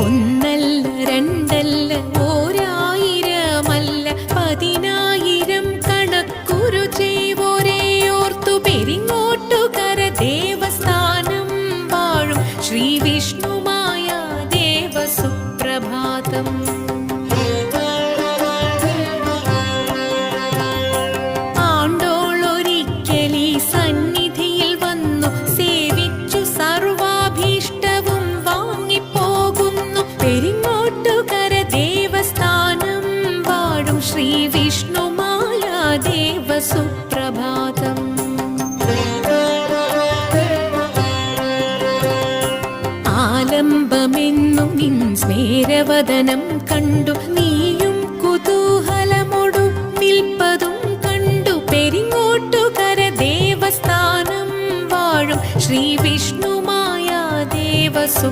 ഒന്നല്ല രണ്ടല്ല ഓരായിരമല്ല 10,000 കണക്കുരു ചെയ്വോരേ ഓർത്തു പെരിങ്ങോട്ടുകര ദേവസ്ഥാനം വാഴും ശ്രീ വിഷ്ണുമായ ദേവസുപ്രഭാതം. ആണ്ടോളൊരിക്കലീ സന്നിധിയിൽ വന്നു സേവിച്ചു സർവാഭീഷ്ടവും വാങ്ങിപ്പോകുന്നു പെരിങ്ങോട്ടുകര ദേവസ്ഥാനം വാഴും ശ്രീ വിഷ്ണുമായ ദേവസുപ്രഭാതം. ആലംബമെന്നു നിൻ സ്മേരവദനം കണ്ടു നീയും കുതൂഹലമൊടു നിൽപ്പതും കണ്ടു പെരിങ്ങോട്ടുകര ദേവസ്ഥാനം വാഴും ശ്രീ വിഷ്ണുമായ ദേവസു